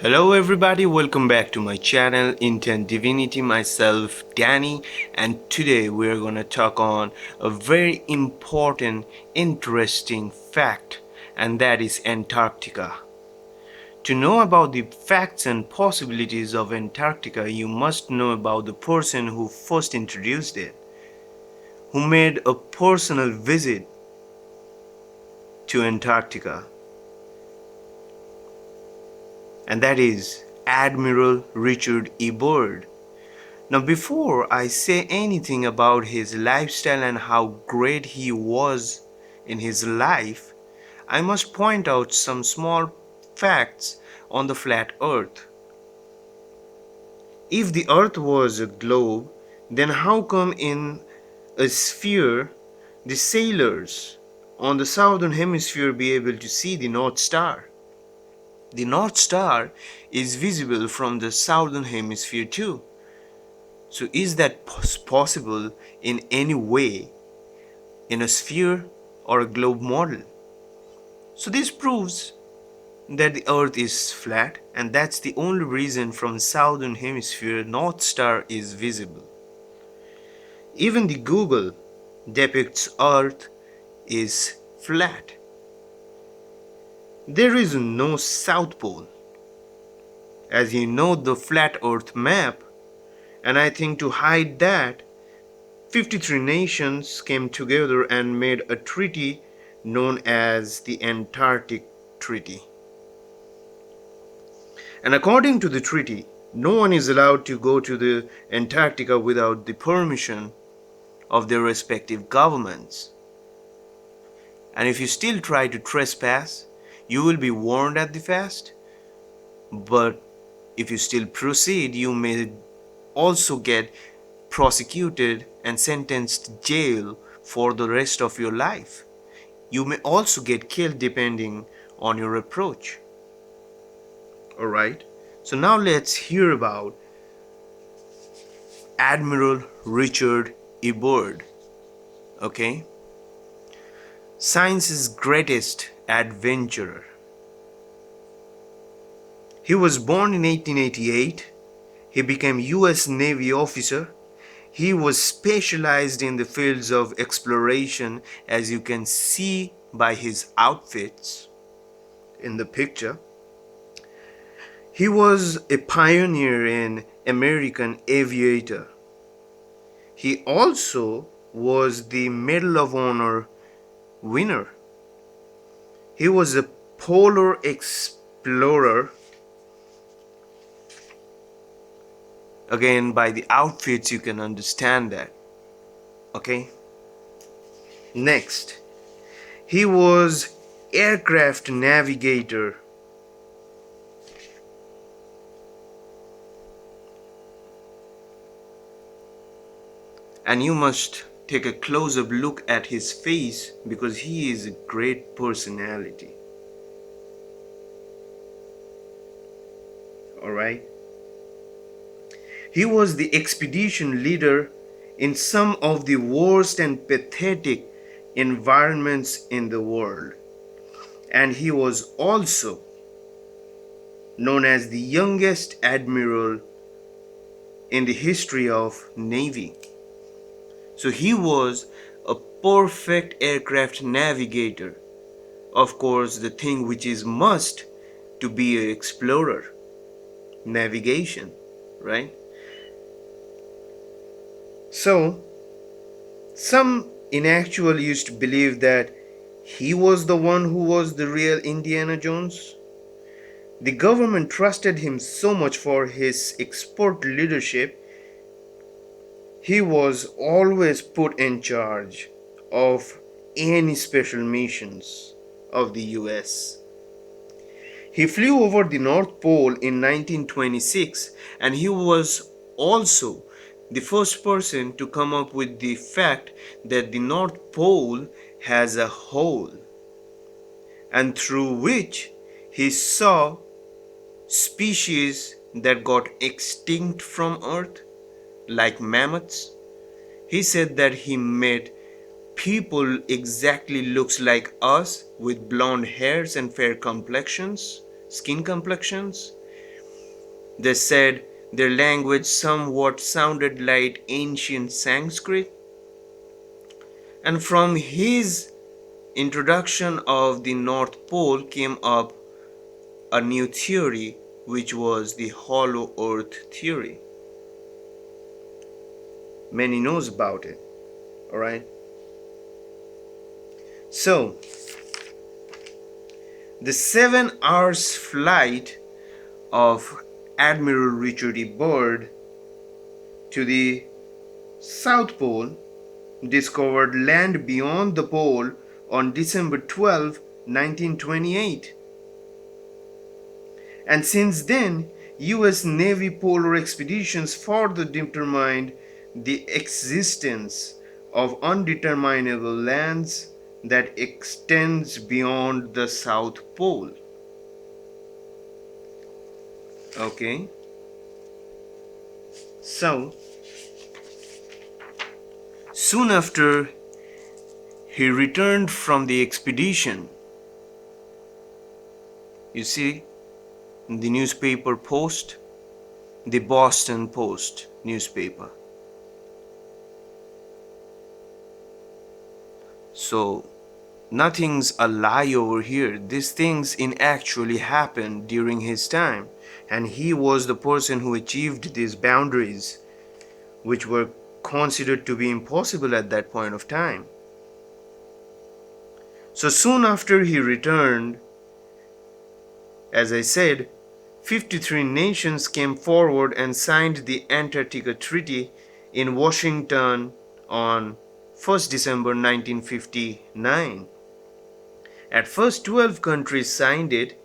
Hello everybody, welcome back to my channel Intent Divinity, myself Danny, and today we're gonna talk on a very important, interesting fact, and that is Antarctica. To know about the facts and possibilities of Antarctica, you must know about the person who first introduced it, who made a personal visit to Antarctica, and that is Admiral Richard E. Byrd. Now, before I say anything about his lifestyle and how great he was in his life, I must point out some small facts on the flat earth. If the earth was a globe, then how come in a sphere the sailors on the southern hemisphere be able to see the North Star? The North Star is visible from the southern hemisphere too. So is that possible in any way in a sphere or a globe model? So this proves that the earth is flat, and that's the only reason from southern hemisphere North Star is visible. Even the Google depicts earth is flat. There is no south pole. As you know, the flat earth map, and I think to hide that 53 nations came together and made a treaty known as the Antarctic Treaty. And according to the treaty, no one is allowed to go to the Antarctica without the permission of their respective governments. And if you still try to trespass, you will be warned at the fast. But if you still proceed, you may also get prosecuted and sentenced to jail for the rest of your life. You may also get killed depending on your approach. Alright, so now let's hear about Admiral Richard E. Byrd. Okay, science's greatest adventurer. He was born in 1888. He became US Navy officer. He was specialized in the fields of exploration, as you can see by his outfits in the picture. He was a pioneer in American aviator. He also was the Medal of Honor winner. He was a polar explorer. Again, by the outfits you can understand that. Okay. Next, he was aircraft navigator. And you must take a close-up look at his face because he is a great personality. Alright. He was the expedition leader in some of the worst and pathetic environments in the world. And he was also known as the youngest admiral in the history of Navy. So he was a perfect aircraft navigator. Of course, the thing which is must to be an explorer, navigation, right? So, some in actual used to believe that he was the one who was the real Indiana Jones. The government trusted him so much for his expert leadership. He was always put in charge of any special missions of the US. He flew over the North Pole in 1926, and he was also the first person to come up with the fact that the North Pole has a hole, and through which he saw species that got extinct from Earth, like mammoths. He said that he met people exactly looks like us with blonde hairs and fair complexions, skin complexions. They said their language somewhat sounded like ancient Sanskrit. And from his introduction of the North Pole came up a new theory, which was the hollow earth theory. Many knows about it, all right? So, the 7 hours flight of Admiral Richard E. Byrd to the South Pole discovered land beyond the pole on December 12, 1928. And since then, US Navy polar expeditions further determined the existence of undeterminable lands that extends beyond the South Pole. Okay, so soon after he returned from the expedition, you see, the newspaper Post, the Boston Post newspaper. So nothing's a lie over here. These things in actually happened during his time, and he was the person who achieved these boundaries, which were considered to be impossible at that point of time. So soon after he returned, as I said, 53 nations came forward and signed the Antarctica Treaty in Washington on 1st December 1959. At first, 12 countries signed it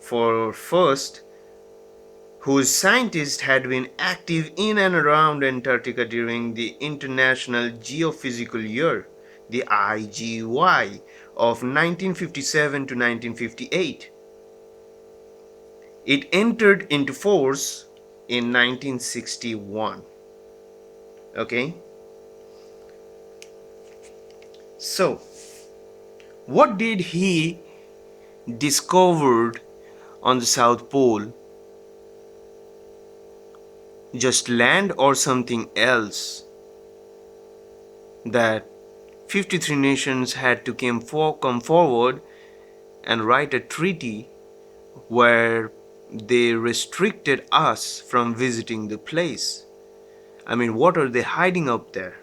for first, whose scientists had been active in and around Antarctica during the International Geophysical Year, the IGY, of 1957 to 1958. It entered into force in 1961. Okay? So, what did he discovered on the South Pole? Just land or something else that 53 nations had to come forward and write a treaty where they restricted us from visiting the place? I mean, what are they hiding up there?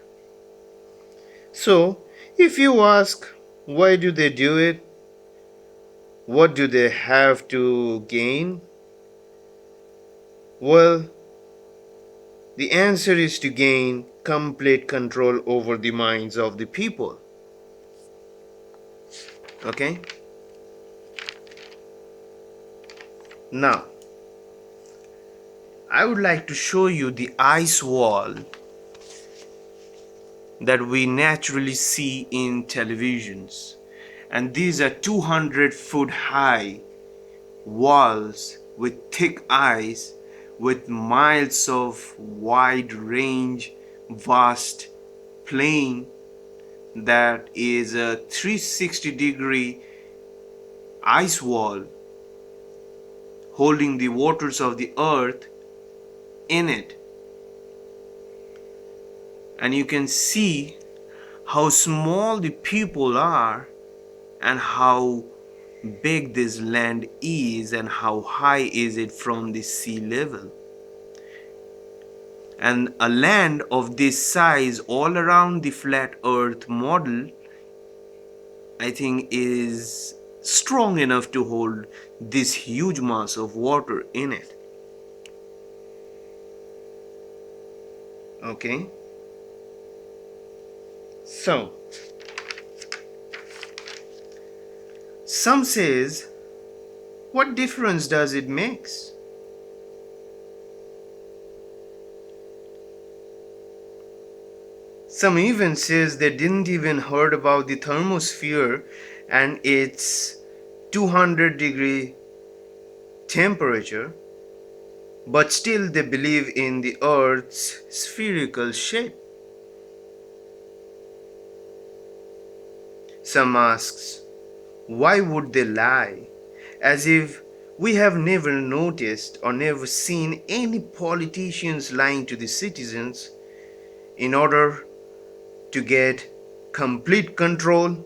So, if you ask, why do they do it? What do they have to gain? Well, the answer is to gain complete control over the minds of the people. Okay? Now, I would like to show you the ice wall that we naturally see in televisions. And these are 200-foot high walls with thick ice, with miles of wide range, vast plain that is a 360-degree ice wall holding the waters of the earth in it. And you can see how small the people are and how big this land is and how high is it from the sea level. And a land of this size all around the flat earth model, I think, is strong enough to hold this huge mass of water in it. Okay, so some says, what difference does it make? Some even says they didn't even heard about the thermosphere and its 200-degree temperature, but still they believe in the earth's spherical shape. Some asks, why would they lie? As if We have never noticed or never seen any politicians lying to the citizens in order to get complete control,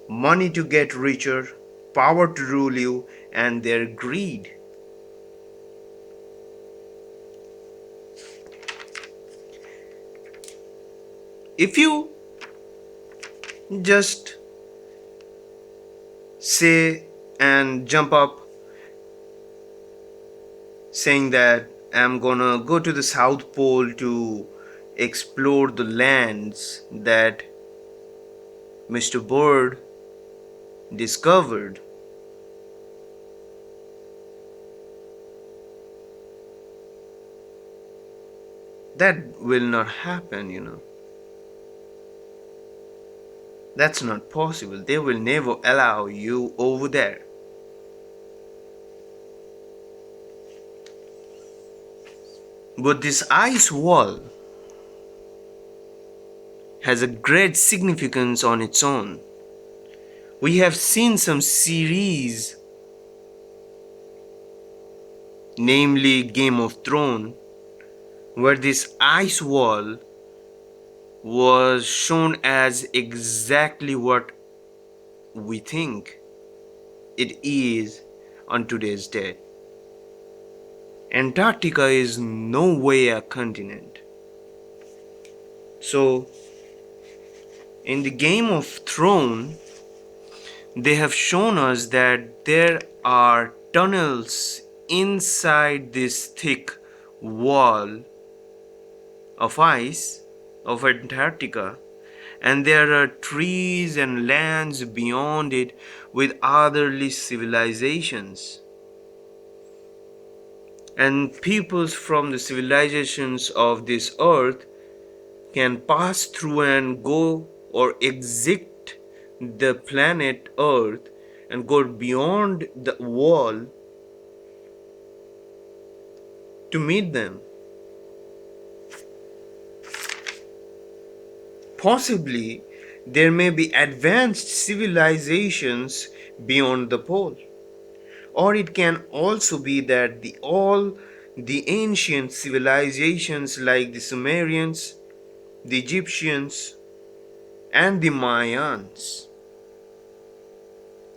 money to get richer, power to rule you, and their greed. If you just say and jump up saying that I'm gonna go to the South Pole to explore the lands that Mr. Bird discovered, that will not happen. That's not possible. They will never allow you over there. But this ice wall has a great significance on its own. We have seen some series, namely Game of Thrones, where this ice wall was shown as exactly what we think it is on today's date. Antarctica is no way a continent. So, in the Game of Thrones, they have shown us that there are tunnels inside this thick wall of ice of Antarctica, and there are trees and lands beyond it with otherly civilizations. And peoples from the civilizations of this earth can pass through and go or exit the planet Earth and go beyond the wall to meet them. Possibly there may be advanced civilizations beyond the pole. Or it can also be that all the ancient civilizations like the Sumerians, the Egyptians, and the Mayans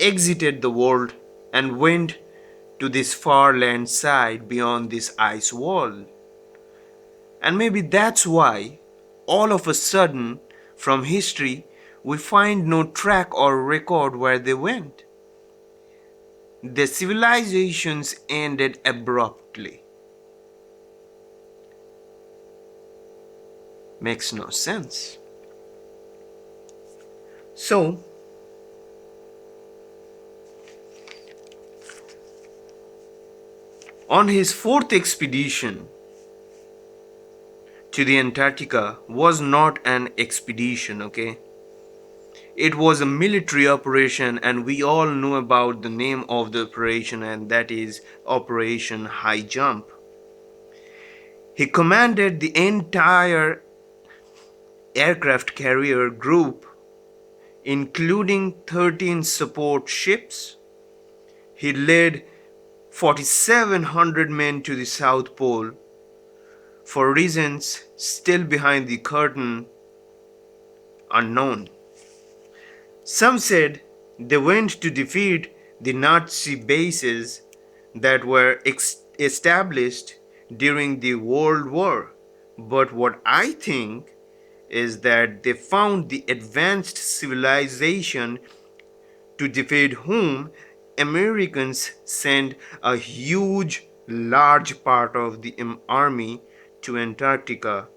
exited the world and went to this far land side beyond this ice wall. And maybe that's why all of a sudden from history we find no track or record where they went. The civilizations ended abruptly. Makes no sense. So, on his fourth expedition to the Antarctica was not an expedition, okay? It was a military operation, and we all know about the name of the operation, and that is Operation High Jump. He commanded the entire aircraft carrier group, including 13 support ships. He led 4,700 men to the South Pole for reasons still behind the curtain unknown. Some said they went to defeat the Nazi bases that were established during the World War. But what I think is that they found the advanced civilization to defeat whom Americans sent a large part of the army to Antarctica,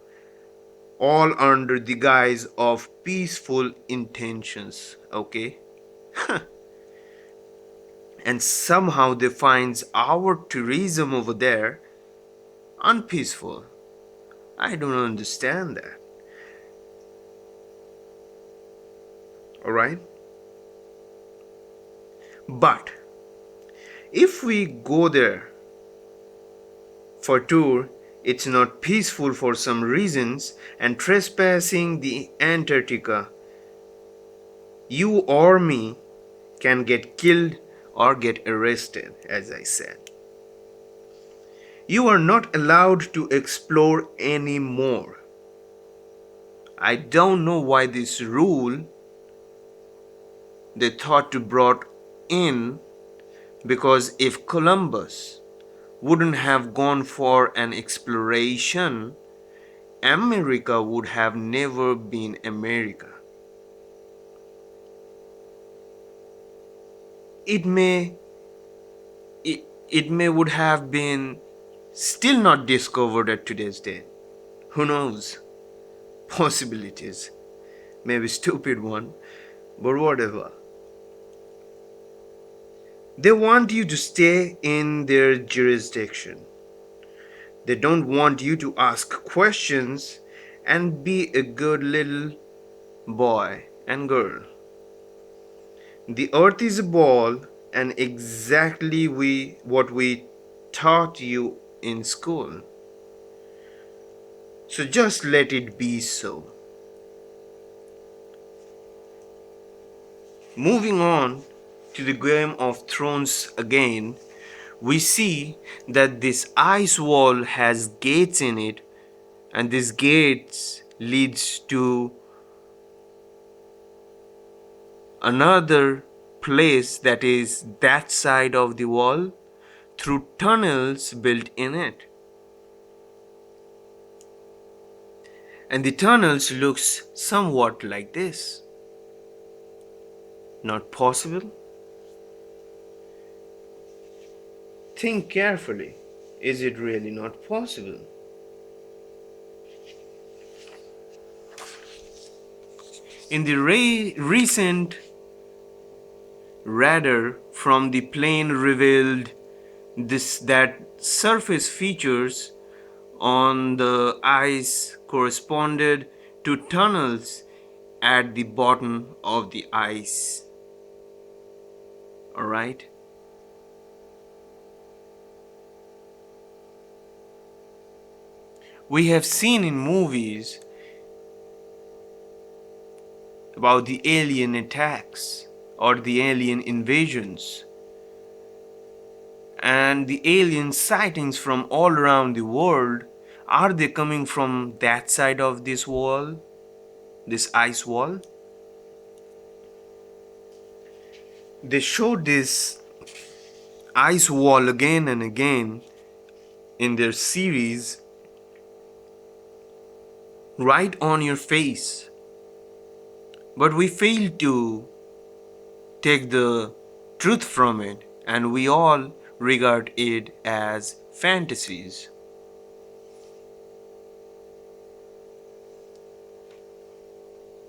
all under the guise of peaceful intentions, okay? And somehow they find our tourism over there unpeaceful. I don't understand that. Alright? But if we go there for tour, it's not peaceful for some reasons, and trespassing the Antarctica, you or me can get killed or get arrested, as I said. You are not allowed to explore anymore. I don't know why this rule they thought to brought in, because if Columbus wouldn't have gone for an exploration, America would have never been America. It may it may would have been still not discovered at today's date. Who knows? Possibilities. Maybe stupid one, but whatever. They want you to stay in their jurisdiction. They don't want you to ask questions and be a good little boy and girl. The earth is a ball, and exactly what we taught you in school. So just let it be so. Moving on to the Game of Thrones again, we see that this ice wall has gates in it, and these gates leads to another place that is that side of the wall through tunnels built in it. And the tunnels looks somewhat like this. Not possible? Think carefully. Is it really not possible? In the recent radar from the plane revealed that surface features on the ice corresponded to tunnels at the bottom of the ice. Alright? We have seen in movies about the alien attacks or the alien invasions and the alien sightings from all around the world. Are they coming from that side of this wall, this ice wall? They showed this ice wall again and again in their series, right on your face. But we fail to take the truth from it, and we all regard it as fantasies.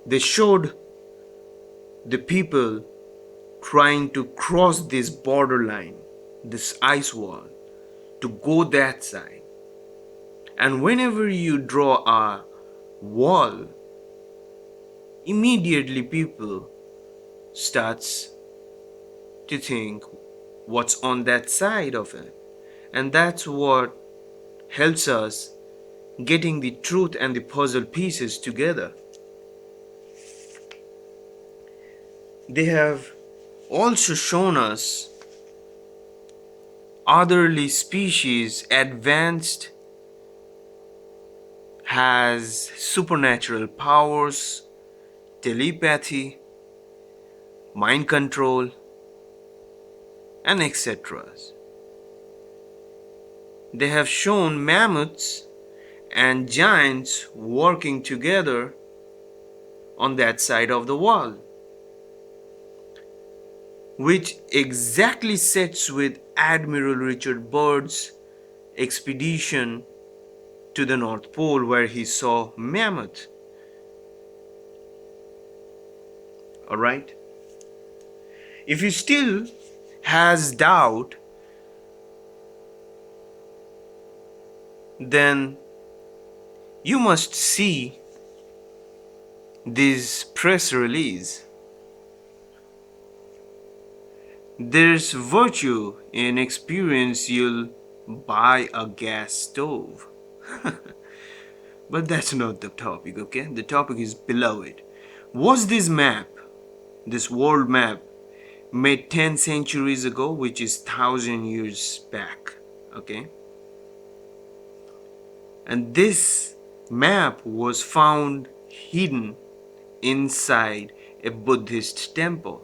They showed the people trying to cross this borderline, this ice wall, to go that side. And whenever you draw a wall, immediately people starts to think what's on that side of it. And that's what helps us getting the truth and the puzzle pieces together. They have also shown us otherly species advanced, has supernatural powers, telepathy, mind control, and etc. They have shown mammoths and giants working together on that side of the wall, which exactly sets with Admiral Richard Byrd's expedition to the North Pole, where he saw mammoth. Alright? If you still has doubt, then you must see this press release. There's virtue in experience. You'll buy a gas stove. But that's not the topic, okay? The topic is below it. Was this map, this world map, made 10 centuries ago, which is 1,000 years back. Okay, and this map was found hidden inside a Buddhist temple.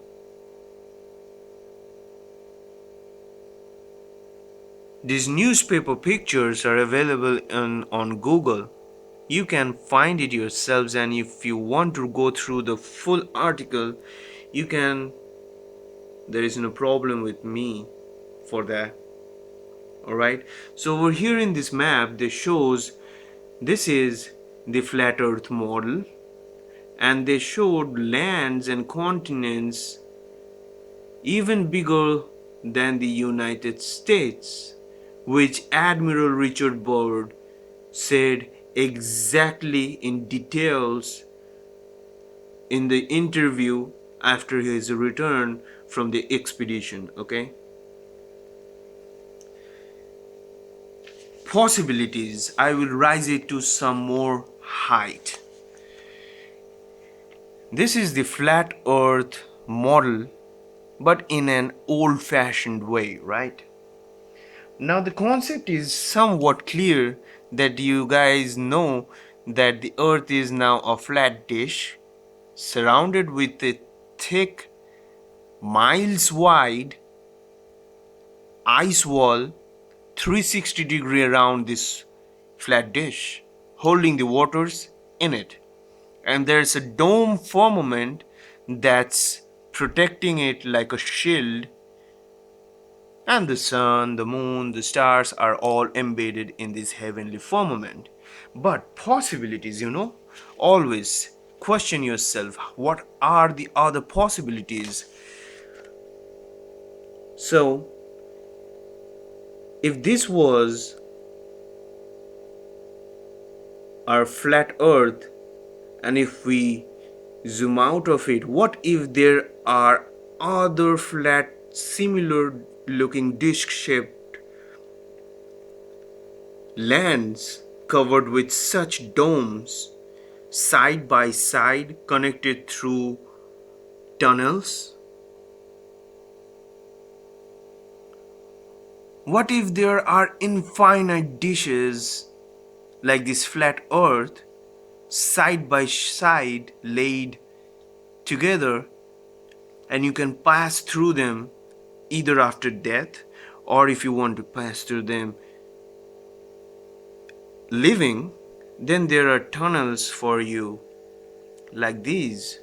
These newspaper pictures are available on Google. You can find it yourselves, and if you want to go through the full article, you can. There is no problem with me for that. Alright, so over here in this map, they shows this is the flat earth model, and they showed lands and continents even bigger than the United States, which Admiral Richard Byrd said exactly in details in the interview after his return from the expedition. Okay, possibilities, I will rise it to some more height. This is the flat earth model, but in an old fashioned way, right? Now the concept is somewhat clear, that you guys know that the earth is now a flat dish surrounded with a thick, miles wide ice wall 360-degree around this flat dish, holding the waters in it. And there's a dome firmament that's protecting it like a shield, and the sun, the moon, the stars are all embedded in this heavenly firmament. But possibilities, always question yourself, what are the other possibilities? So, if this was our flat earth, and if we zoom out of it, what if there are other flat, similar looking disc shaped lands covered with such domes, side by side, connected through tunnels? What if there are infinite dishes like this flat earth, side by side, laid together, and you can pass through them either after death, or if you want to pass through them living, then there are tunnels for you like these,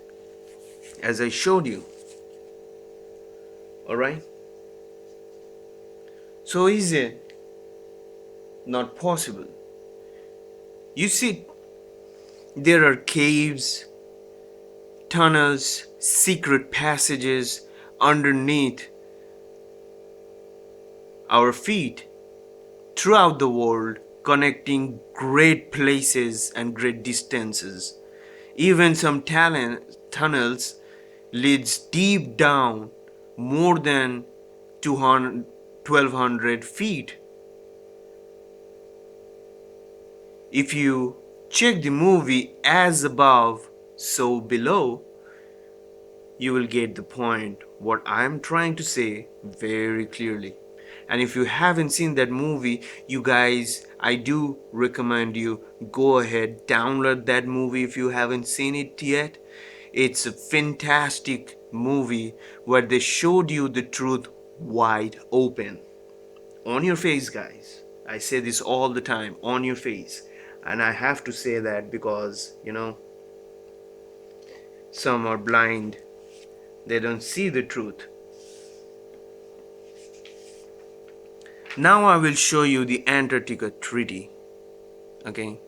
as I showed you. Alright? So is it not possible? You see, there are caves, tunnels, secret passages underneath our feet throughout the world, connecting great places and great distances. Even some tunnels leads deep down, more than 1,200 feet. If you check the movie As Above, So Below, you will get the point what I am trying to say very clearly. And if you haven't seen that movie, you guys, I do recommend you go ahead, download that movie if you haven't seen it yet. It's a fantastic movie where they showed you the truth wide open. On your face, guys. I say this all the time, on your face. And I have to say that because, some are blind. They don't see the truth. Now I will show you the Antarctica Treaty. Okay.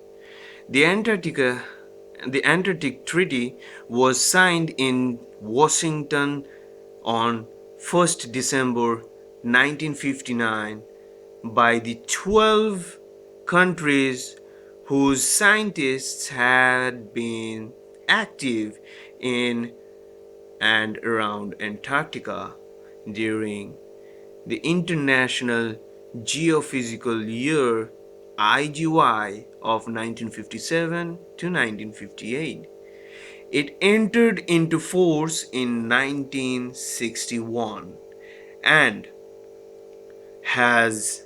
The Antarctic Treaty was signed in Washington on 1st December 1959 by the 12 countries whose scientists had been active in and around Antarctica during the International Geophysical Year IGY of 1957 to 1958. It entered into force in 1961 and has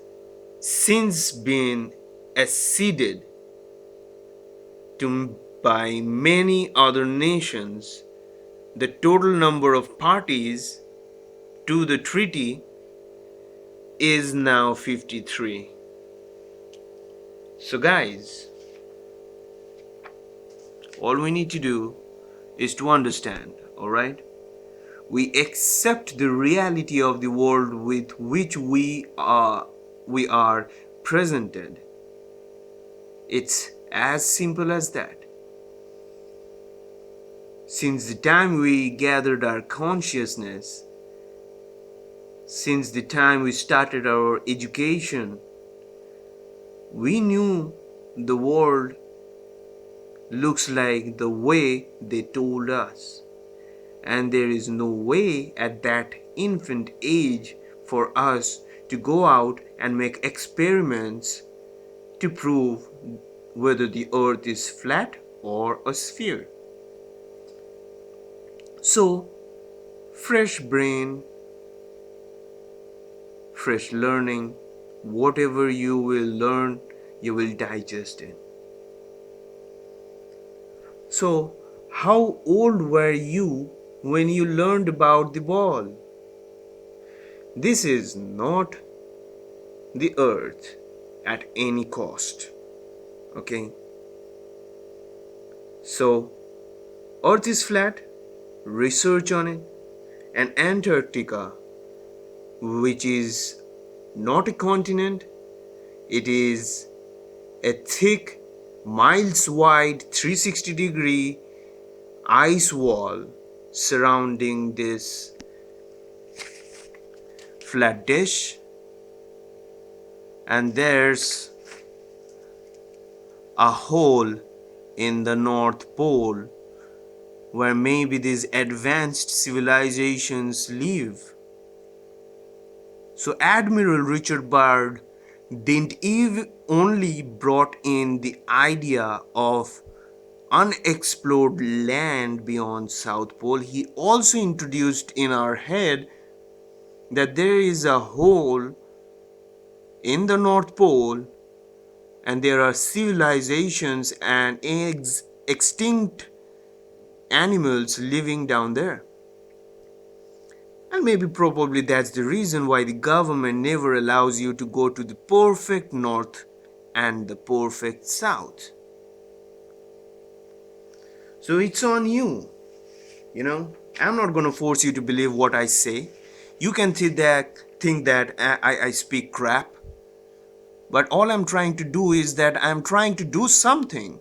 since been acceded to by many other nations. The total number of parties to the treaty is now 53. So, guys, all we need to do is to understand, alright? We accept the reality of the world with which we are presented. It's as simple as that. Since the time we gathered our consciousness, since the time we started our education, we knew the world looks like the way they told us. And there is no way at that infant age for us to go out and make experiments to prove whether the earth is flat or a sphere. So, fresh brain, fresh learning, whatever you will learn, you will digest it. So, how old were you when you learned about the ball? This is not the earth at any cost. Okay? So, earth is flat, research on it, and Antarctica, which is not a continent, it is a thick, miles wide 360-degree ice wall surrounding this flat dish, and there's a hole in the North Pole where maybe these advanced civilizations live. So Admiral Richard Byrd didn't even only brought in the idea of unexplored land beyond South Pole, he also introduced in our head that there is a hole in the North Pole and there are civilizations and extinct animals living down there. And maybe probably that's the reason why the government never allows you to go to the perfect north and the perfect south. So it's on you. I'm not going to force you to believe what I say. You can think that I speak crap. But all I'm trying to do is that I'm trying to do something.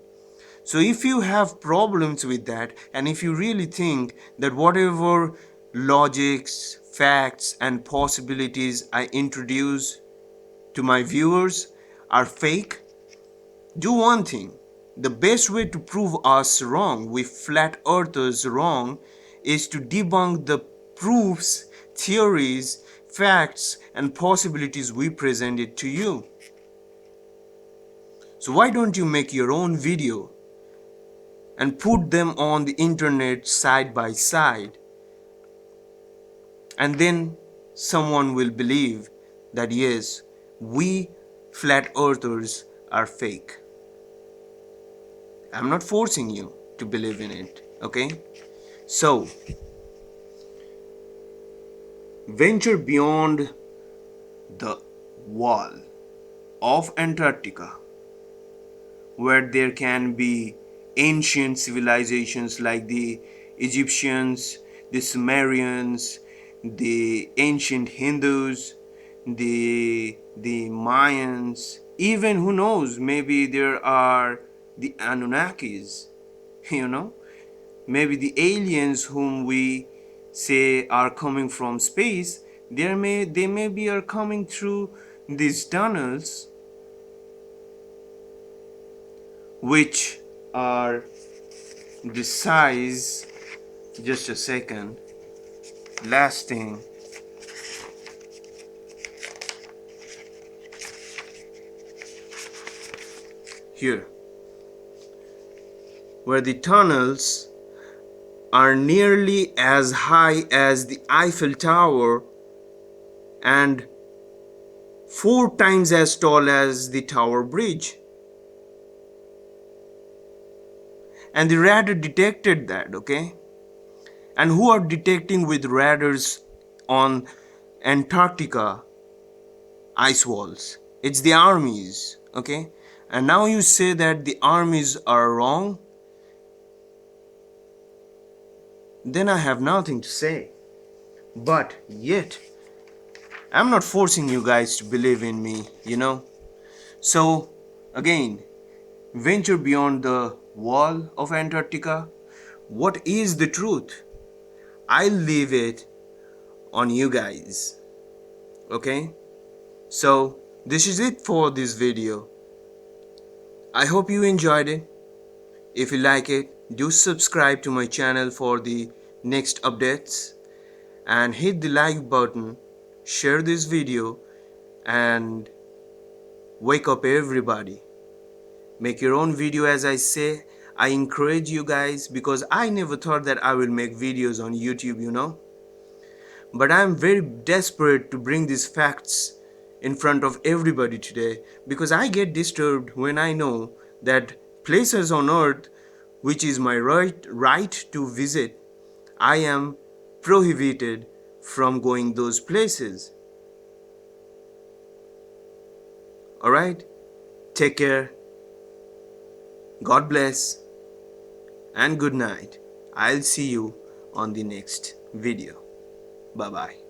So if you have problems with that, and if you really think that whatever logics, facts, and possibilities I introduce to my viewers are fake, do one thing. The best way to prove us wrong, we flat earthers wrong, is to debunk the proofs, theories, facts, and possibilities we presented to you. So why don't you make your own video and put them on the internet side by side, and then someone will believe that yes, we flat earthers are fake. I'm not forcing you to believe in it, okay? So, venture beyond the wall of Antarctica, where there can be ancient civilizations like the Egyptians, the Sumerians, the ancient Hindus, the Mayans, even who knows, maybe there are the Anunnakis, maybe the aliens whom we say are coming from space, they may be are coming through these tunnels, which are the size, just a second, last thing, here, where the tunnels are nearly as high as the Eiffel Tower and 4 times as tall as the Tower Bridge. And the radar detected that, okay? And who are detecting with radars on Antarctica ice walls? It's the armies, okay? And now you say that the armies are wrong? Then I have nothing to say. But yet, I'm not forcing you guys to believe in me, you know? So, again, venture beyond the wall of Antarctica. What is the truth? I'll leave it on you guys. Okay? So, this is it for this video. I hope you enjoyed it. If you like it, do subscribe to my channel for the next updates and hit the like button, share this video, and wake up everybody. Make your own video. As I say, I encourage you guys because I never thought that I will make videos on YouTube, you know. But I'm very desperate to bring these facts in front of everybody today because I get disturbed when I know that places on earth which is my right to visit, I am prohibited from going those places. Alright? Take care. God bless. And good night. I'll see you on the next video. Bye bye.